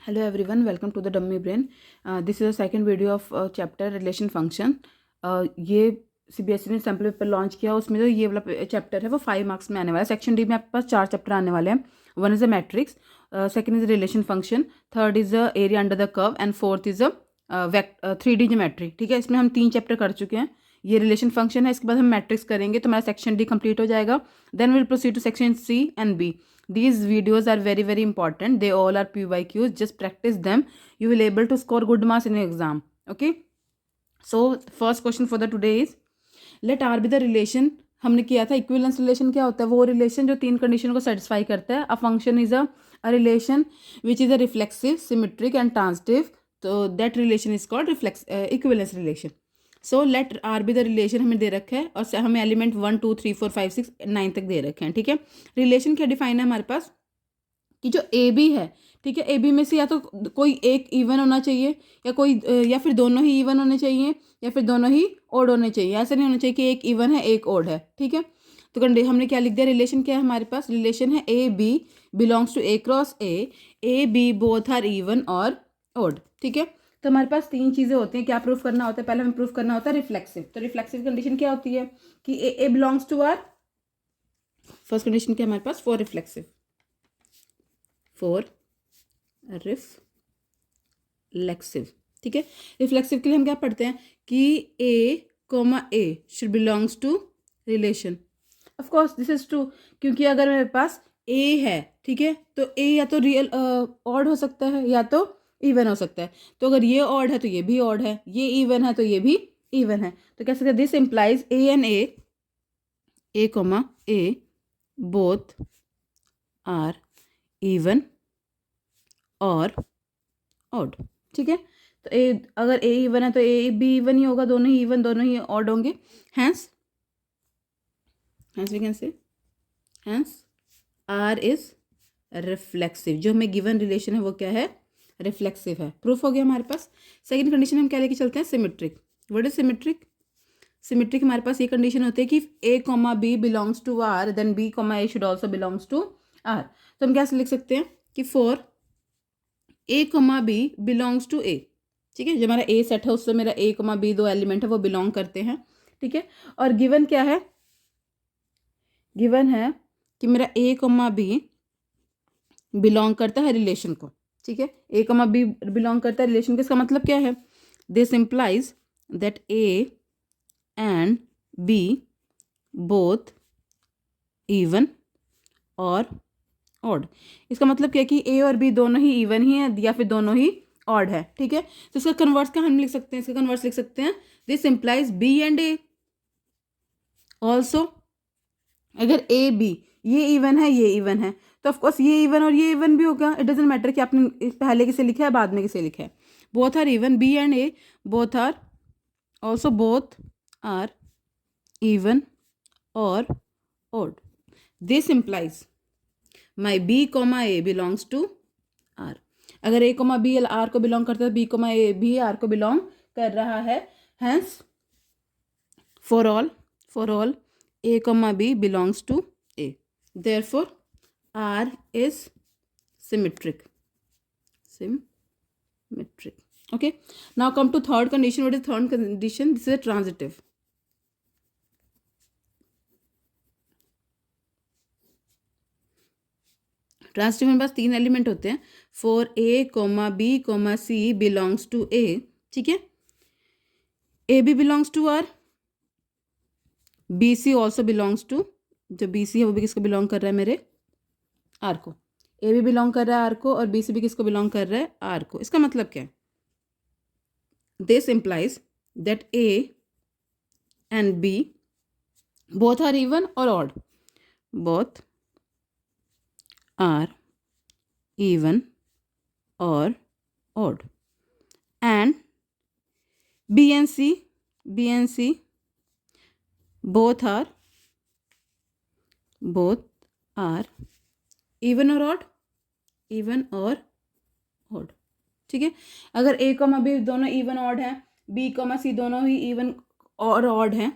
Hello everyone, welcome to the Dummy Brain. This is the second video of chapter relation function. ये CBSE ने sample paper launch किया, उसमें जो ये वाला चैप्टर है वो 5 मार्क्स में आने वाला है. सेक्शन डी में आपके पास 4 चैप्टर आने वाले हैं. One is a matrix, second is relation function, third is a area under the curve and fourth is a 3D geometry. ठीक है, इसमें हम 3 चैप्टर कर चुके हैं. ये रिलेशन फंक्शन है, इसके बाद हम मैट्रिक्स करेंगे तो हमारा सेक्शन डी कंप्लीट हो जाएगा. Then will proceed to section C and B. These videos are very very important. They all are PYQs. Just practice them. You will able to score good marks in your exam. Okay. So first question for the today is, let R be the relation. हमने किया था equivalence relation. क्या होता है? वो relation जो 3 condition को satisfy करता है. A function is a relation which is a reflexive, symmetric and transitive. तो that relation is called equivalence relation. So let R be the relation हमें दे रखा है और हमें एलिमेंट 1 2 3 4 5 6 9 तक दे रखे हैं. ठीक है, रिलेशन क्या डिफाइन है हमारे पास कि जो ए बी है, ठीक है, ए बी में से या तो कोई एक इवन होना चाहिए या कोई या फिर दोनों ही इवन होने चाहिए या फिर दोनों ही ओड होने चाहिए. ऐसा नहीं होना चाहिए कि एक इवन है एक ओड है. ठीक है, तो हमने क्या लिख दिया? रिलेशन क्या है हमारे पास? रिलेशन है A B belongs to A cross A B both are even और ओड. ठीक है, तो हमारे पास 3 चीज़ें होती हैं. क्या प्रूफ करना होता है? पहले हमें प्रूफ करना होता है रिफ्लेक्सिव. तो रिफ्लेक्सिव कंडीशन क्या होती है कि A belongs to R. First condition क्या है हमारे पास? फॉर रिफ्लेक्सिव ठीक है, रिफ्लेक्सिव के लिए हम क्या पढ़ते हैं कि A should belongs to relation. Of course this is true, क्योंकि अगर मेरे पास ए है, ठीक है, तो ए या तो रियल ऑड हो सकता है या तो इवन हो सकता है. तो अगर ये ऑड है तो ये भी ऑड है, ये इवन है तो ये भी इवन है. तो कह सकते हैं this implies A and A both are even और ऑड. ठीक है, तो अगर ए इवन है तो ए भी इवन ही होगा, दोनों ही इवन, दोनों ही ऑड होंगे. Hence we can say R is reflexive. जो हमें गिवन रिलेशन है वो क्या है? रिफ्लेक्सिव है. प्रूफ हो गया हमारे पास. सेकंड कंडीशन हम क्या लेके चलते हैं? Symmetric. What is symmetric? Symmetric हमारे पास ये कंडीशन होती है कि A comma B belongs to R then B comma A should also belongs to R. तो हम क्या लिख सकते हैं कि for A comma B belongs to A. ठीक है, जो हमारा ए सेट है उससे मेरा ए कॉमा बी 2 एलिमेंट है वो बिलोंग करते हैं. ठीक है, और गिवन क्या है? गिवन है कि मेरा ए कॉमा बी बिलोंग करता है रिलेशन को. ठीक है, ए कॉमा बी बिलोंग करता है रिलेशन को. इसका मतलब क्या है? This implies that A and B both even और ऑड. इसका मतलब क्या है कि ए और बी दोनों ही इवन ही है या फिर दोनों ही ऑड है. ठीक है, तो इसका कन्वर्स क्या हम लिख सकते हैं? इसका कन्वर्स लिख सकते हैं this implies B and A also. अगर ए बी ये इवन है ये इवन है तो ऑफकोर्स ये इवन और ये इवन भी होगा. इट डजेंट मैटर कि आपने पहले किसे लिखा है बाद में किसे लिखा है. Both are even, B and A both are also both are even और odd. This implies my B comma A belongs to R. अगर ए कॉमा बी आर को बिलोंग करता है, बी कॉमा ए भी आर को बिलोंग कर रहा है. Hence for all a comma b belongs to a. Therefore R is symmetric. Okay, now come to third condition. What is third condition? This is a transitive. Transitive में बस 3 element होते हैं. For A comma B comma C belongs to A. ठीक है, A B belongs to R, B C also belongs to. जो B C है वो भी किसको बिलोंग कर रहा है? मेरे आर को. ए भी बिलोंग कर रहा है आर को और बी सी भी किसको बिलोंग कर रहा है? आर को. इसका मतलब क्या है? This implies that A and B both are even और ऑड. बोथ आर इवन और odd. And B and C both are even or odd. ठीक है, अगर ए कॉमा बी दोनों इवन ऑड है, बी कॉमा सी दोनों ही even और ऑड है.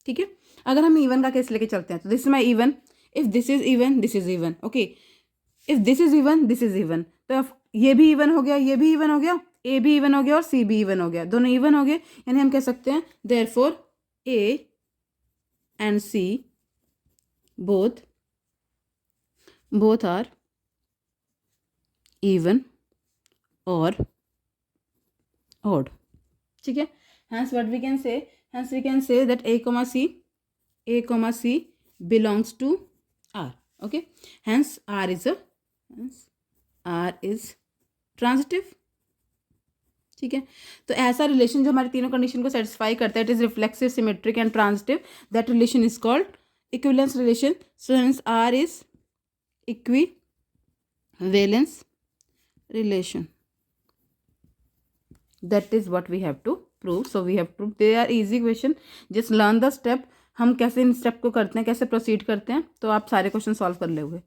ठीक है, अगर हम इवन का केस लेके चलते हैं तो this is my even. If this is even this is even. Okay, if this is even this is even. तो ये भी इवन हो गया, ये भी इवन हो गया, ए भी इवन हो गया और सी भी इवन हो गया, दोनों इवन हो गए, यानी हम कह सकते हैं therefore A and C both are even और odd. ठीक है, hence what we can say, hence we can say that a comma c belongs to R. Okay, hence R is transitive. ठीक है, तो ऐसा रिलेशन जो हमारे तीनों कंडीशन को सेटिस्फाई करता है, it is reflexive, symmetric and transitive, that relation is called equivalence relation. So hence R is equivalence relation. That is what we have to prove. So we have proved. They are easy question. Just learn the step. हम कैसे in step को करते हैं, कैसे proceed करते हैं, तो आप सारे क्वेश्चन सॉल्व कर लोगे.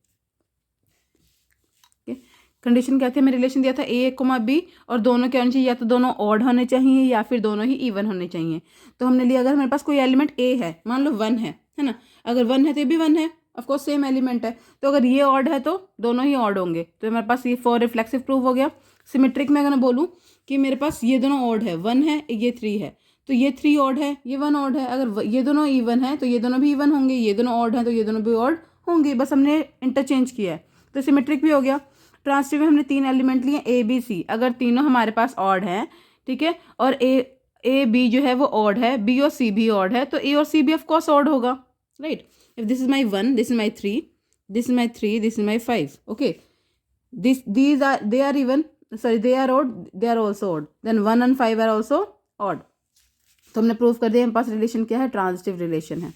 कंडीशन क्या थी, हमें रिलेशन दिया था ए कोमा बी और दोनों क्या होने चाहिए, या तो दोनों ऑड होने चाहिए या फिर दोनों ही इवन होने चाहिए. तो हमने लिया अगर हमारे पास कोई एलिमेंट ए है, मान लो 1 है ना, अगर 1 है तो ये भी 1 है, ऑफकोर्स सेम एलिमेंट है. तो अगर ये ऑड है तो दोनों ही ऑड होंगे, तो हमारे पास ये 4 रिफ्लेक्सिव प्रूव हो गया. सिमेट्रिक में अगर मैं बोलूँ कि मेरे पास ये दोनों ऑड है, 1 है ये 3 है, तो ये 3 ऑड है, ये 1 ऑड है. अगर ये दोनों इवन है तो ये दोनों भी इवन होंगे, ये दोनों ऑड है तो ये दोनों भी ऑड होंगे, बस हमने इंटरचेंज किया है. तो सिमेट्रिक भी हो गया. ट्रांजिटिव में हमने 3 एलिमेंट लिए ए बी सी, अगर तीनों हमारे पास ऑड हैं, ठीक है, और ए बी जो है वो ऑड है, बी और सी भी ऑड है, तो ए और सी भी ऑफकोर्स ऑड होगा, right. If this is my 1, this is my 3, this is my 3, this is my 5, okay, these are they are even, sorry, they are odd, they are also odd, then 1 and 5 are also odd. तो हमने prove कर दिया हमारे पास relation क्या है, transitive relation है.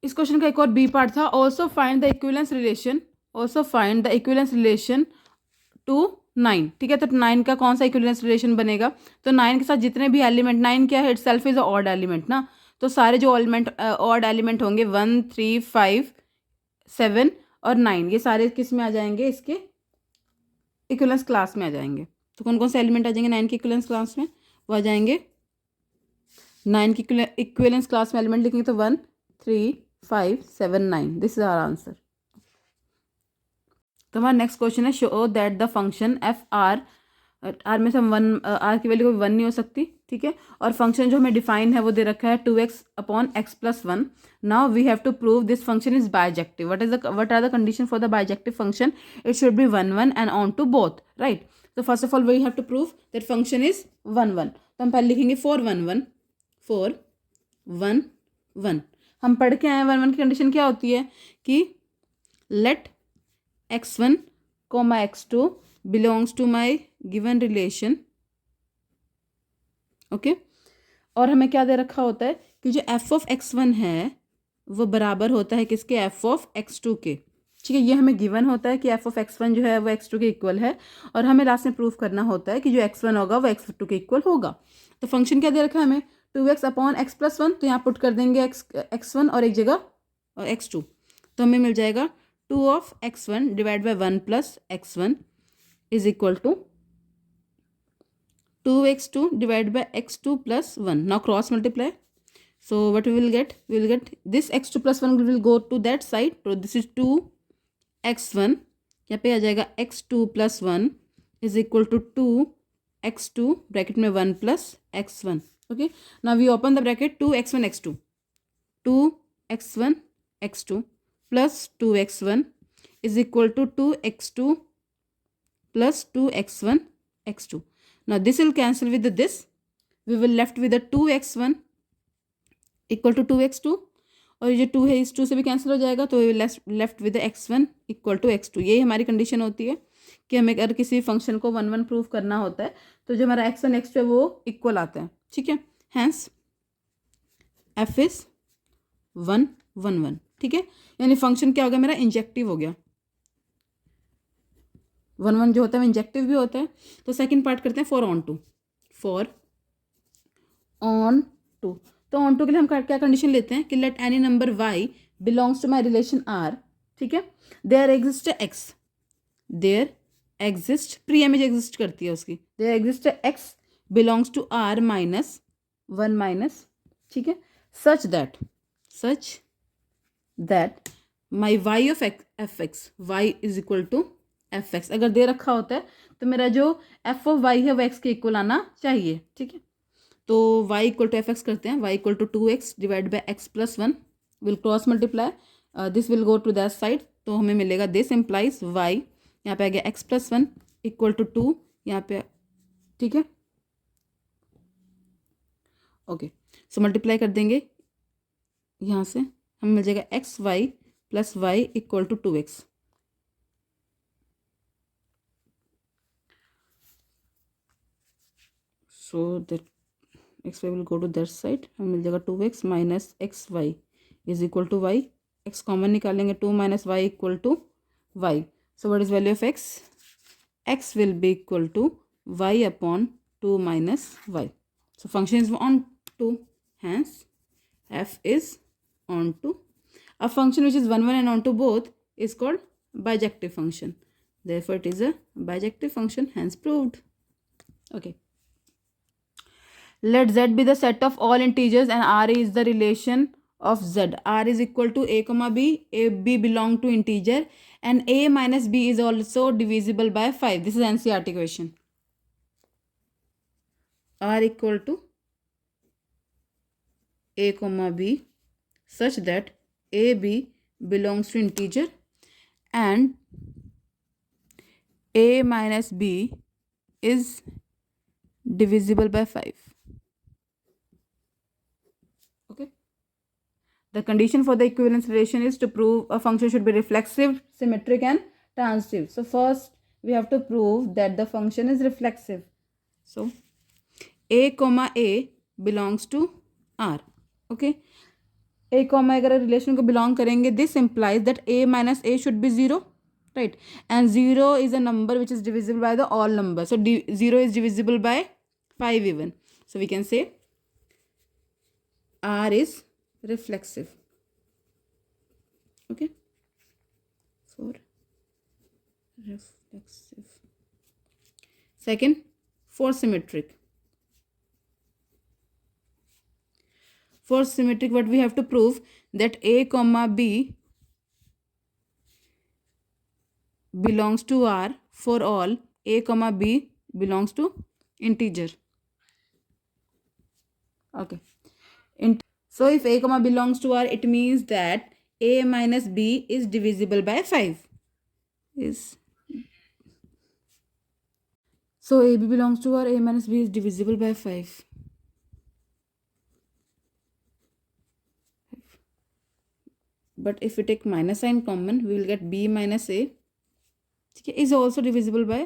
इस क्वेश्चन का एक और बी पार्ट था, also find the equivalence relation to 9. ठीक है, तो 9 का कौन सा इक्विवेलेंस रिलेशन बनेगा, तो 9 के साथ जितने भी एलिमेंट, 9 क्या है, it self is odd element ना, तो सारे जो एलिमेंट ऑड एलिमेंट होंगे 1 3 5 7 और 9, ये सारे किस में आ जाएंगे, इसके इक्विवेलेंस क्लास में आ जाएंगे. तो कौन कौन से एलिमेंट आ जाएंगे 9 की इक्विवेलेंस क्लास में, वो आ जाएंगे 9 की इक्विवेलेंस क्लास में एलिमेंट लिखेंगे तो 1 3 5 7 9, दिस इज आवर आंसर. तो हमारा नेक्स्ट क्वेश्चन है, show that the function F R में से हम 1 आर की वैल्यू कोई 1 नहीं हो सकती, ठीक है, और फंक्शन जो हमें डिफाइन है वो दे रखा है 2x/x+1. Now we have to prove this function is bijective. What are the condition for the bijective function, it should be 1 1 and onto both, right. तो first of all we have to prove that function is 1 1. तो हम पहले लिखेंगे 4 1 1 4 1 1. हम पढ़ के आए 1 1 की कंडीशन क्या होती है कि let x1, x2 belongs to my given relation. Okay, और हमें क्या दे रखा होता है कि जो f ऑफ x1 है वो बराबर होता है किसके, f ऑफ x2 के. ठीक है, ये हमें गिवन होता है कि f ऑफ x1 जो है वो x2 के इक्वल है, और हमें लास्ट में प्रूफ करना होता है कि जो x1 होगा वो x2 के इक्वल होगा. तो फंक्शन क्या दे रखा है हमें, 2x/x+1. तो यहाँ पुट कर देंगे x1 और एक जगह और x2, तो हमें मिल जाएगा 2 of x1 divided by 1 plus x1 is equal to 2x2 divided by x2 plus 1. Now cross multiply. So what we will get? We will get this x2 plus 1 will go to that side. So this is 2x1. यहाँ पे आ जाएगा x2 plus 1 is equal to 2x2 bracket में 1 plus x1. Okay. Now we open the bracket 2x1 x2. 2x1 x2 plus 2x1 is equal to 2x2 plus 2x1 x2. Now this will cancel with this. We will left with the 2x1 equal to 2x2, और ये जो 2 है इस 2 से भी cancel हो जाएगा, तो we will left with the x1 equal to x2. यही हमारी कंडीशन होती है कि हमें अगर किसी फंक्शन को 1 1 प्रूव करना होता है तो जो हमारा x1 x2 है वो इक्वल आता है. ठीक है, हैंस f is 1 1 1. ठीक है, यानी फंक्शन क्या हो गया मेरा, इंजेक्टिव हो गया. 1 1 जो होता है वो इंजेक्टिव भी होता है. तो सेकंड पार्ट करते हैं, 4 on 2. 4 on 2. तो on 2 के लिए हम क्या कंडीशन लेते हैं कि let any number y belongs to my relation r. ठीक है, there exist x, there exist preimage exist करती है उसकी, there exist x belongs to r minus 1 minus. ठीक है, such that my y of fx, y is equal to f x अगर दे रखा होता है तो मेरा जो एफ ऑफ वाई है वो एक्स के इक्वल आना चाहिए, ठीक है। तो y equal to f x करते हैं, y equal to 2x divide by x plus 1 will cross multiply, this will go to that side, तो हमें मिलेगा दिस इम्प्लाइज वाई, यहाँ पे आ गया एक्स प्लस 1 इक्वल टू 2 यहाँ पे, ठीक है। ओके, सो मल्टीप्लाई कर देंगे, यहाँ से हमें मिल जाएगा x y plus y equal to 2x। So that x y will go to that side, हमें मिल जाएगा 2x minus x y is equal to y, x common निकालेंगे 2 minus y equal to y. So what is value of x? X will be equal to y upon 2 minus y. So function is onto, hence f is on to. A function which is 1 1 and on to both is called bijective function. Therefore, it is a bijective function, hence proved. Okay. Let z be the set of all integers and r is the relation of z. R is equal to a comma b. A b belong to integer and a minus b is also divisible by 5. This is NCERT question. R equal to a comma b such that a b belongs to integer and a minus b is divisible by 5. Okay. The condition for the equivalence relation is to prove a function should be reflexive, symmetric and transitive. So first we have to prove that the function is reflexive. So a comma a belongs to R. Okay, a comma अगर relation को belong करेंगे, this implies that a minus a should be zero, right, and zero is a number which is divisible by the all number, so zero is divisible by 5 even, so we can say R is reflexive. Okay, for reflexive. Second, for symmetric. For symmetric, what we have to prove that a comma b belongs to R for all a comma b belongs to integer. Okay. So if a comma belongs to R, it means that a minus b is divisible by 5. So a b belongs to R, a minus b is divisible by 5. But if we take minus sign common, we will get b minus a, is also divisible by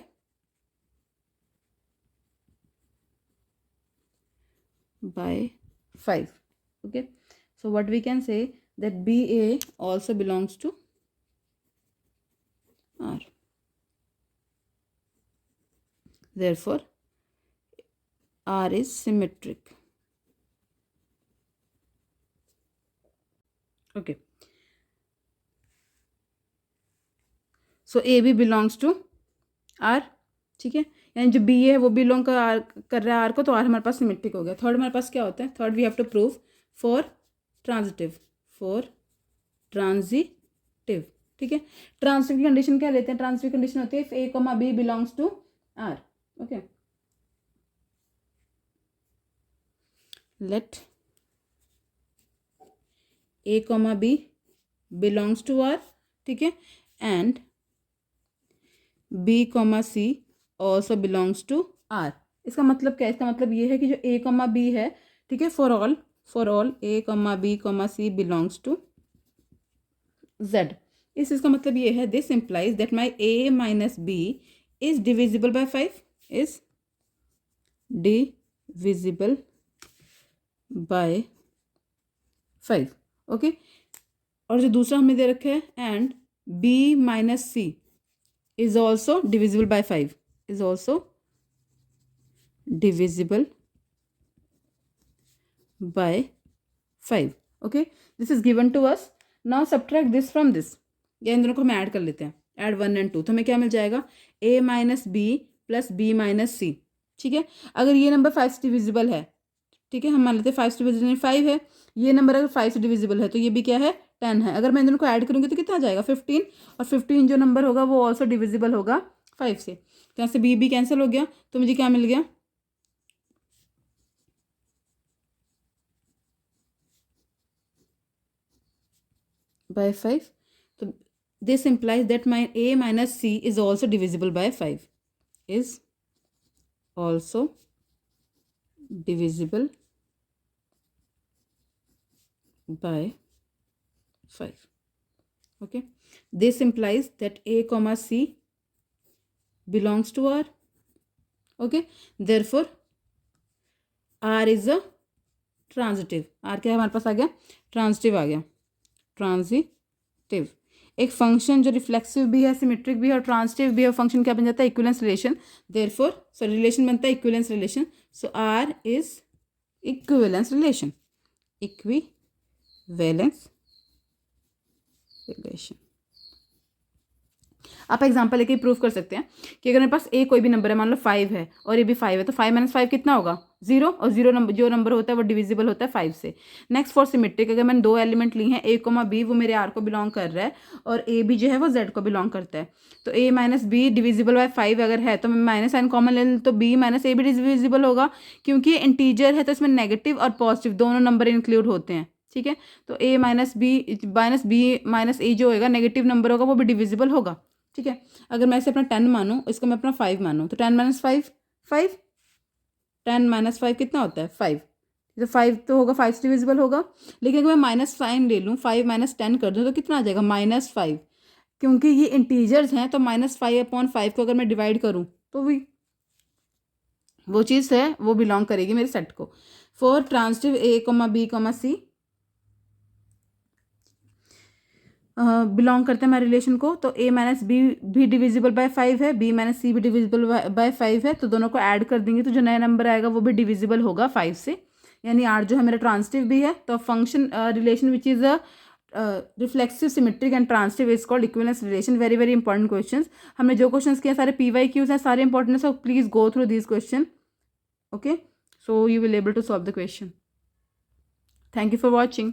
5. Okay, so what we can say that ba also belongs to R. Therefore, R is symmetric. Okay. सो ए भी belongs to R, ठीक है, यानी जो B है वो belong कर रहा है आर को, तो आर हमारे पास सिमेट्रिक हो गया. थर्ड हमारे पास क्या होता है? Third we have to prove for transitive. ठीक है. ट्रांजिटिव की कंडीशन क्या लेते हैं? ट्रांजिटिव कंडीशन होती है if a comma B belongs to R. Okay, let a comma B belongs to R, ठीक है, and b comma c also belongs to R. इसका मतलब क्या है? इसका मतलब ये है कि जो a कॉमा बी है, ठीक है, for all a comma B comma C belongs to z. इसका मतलब ये है, this implies that my a minus b is divisible by 5, is divisible by 5. Okay, और जो दूसरा हमें दे रखा है, and b minus c is also divisible by 5, is also divisible by 5. Okay, this is given to us. Now subtract this from this. ये इन दोनों को हम ऐड कर लेते हैं, ऐड 1 and 2, तो हमें क्या मिल जाएगा? a minus B plus B minus C. ठीक है, अगर ये नंबर 5 से डिविजिबल है, ठीक है, हम मान लेते हैं 5 से डिविजिबल 5 है, ये नंबर अगर 5 से डिविजिबल है तो ये भी क्या है? 10 है। अगर मैं इन दोनों को ऐड करूँगी तो कितना आ जाएगा 15, और 15 जो नंबर होगा वो ऑल्सो डिविजिबल होगा 5 से। तो यहाँ से बी बी कैंसिल हो गया, तो मुझे क्या मिल गया, by 5. So this implies that my a minus c is also divisible by 5, is also divisible by 5. Okay, this implies that a comma c belongs to R. Okay, therefore R is a transitive. R क्या है हमारे पास आ गया, transitive आ गया, transitive. एक function जो reflexive भी है, symmetric भी है और ट्रांजिटिव भी है, फंक्शन क्या बन जाता है, equivalence relation. Therefore sorry relation बनता है equivalence relation. So R is equivalence relation, equivalence relation. आप एग्जांपल लेके प्रूव कर सकते हैं कि अगर मेरे पास ए कोई भी नंबर है, मान लो 5 है और ये भी 5 है, तो 5 माइनस 5 कितना होगा, 0, और 0 नंबर जो नंबर होता है वो डिविजिबल होता है 5 से। नेक्स्ट फॉर सिमेट्रिक, अगर मैंने दो एलिमेंट ली हैं, ए कोमा बी, वो मेरे आर को बिलोंग कर रहा है और ए बी जो है वो जेड को बिलोंग करता है, तो ए माइनस बी डिविजिबल बाय 5 अगर है तो मैं माइनस साइन कॉमन ले लूँ तो बी माइनस ए भी डिविजिबल होगा, क्योंकि ये इंटीजर है तो इसमें नेगेटिव और पॉजिटिव दोनों नंबर इंक्लूड होते हैं। ठीक है, तो ए माइनस बी माइनस ए जो होगा नेगेटिव नंबर होगा वो भी डिविजिबल होगा। ठीक है, अगर मैं इसे अपना 10 मानूँ, इसको मैं अपना 5 मानूँ, तो 10 माइनस 5 5, 10 माइनस 5 कितना होता है 5, तो 5 तो होगा 5 से डिविजिबल होगा। लेकिन अगर मैं माइनस साइन ले लूँ, 5 माइनस 10 कर दूँ तो कितना आ जाएगा -5, क्योंकि ये इंटीजर्स हैं तो -5/5 को अगर मैं डिवाइड करूँ तो भी वो चीज़ है वो बिलोंग करेगी मेरे सेट को। For transitive a comma b comma c belong करते हैं हमारे रिलेशन को, तो a माइनस बी भी डिविजिबल बाय 5 है, b माइनस सी भी डिविजिबल बाय 5 है, तो दोनों को ऐड कर देंगे तो जो नया नंबर आएगा वो भी डिविजिबल होगा 5 से, यानी r जो है मेरा ट्रांजिटिव भी है। तो function relation which is a reflexive symmetric and transitive is called equivalence relation. Very very important question, हमने जो क्वेश्चन किए सारे PYQs हैं, सारे important, so please go through this question. Okay, so you will able to solve the question. Thank you for watching.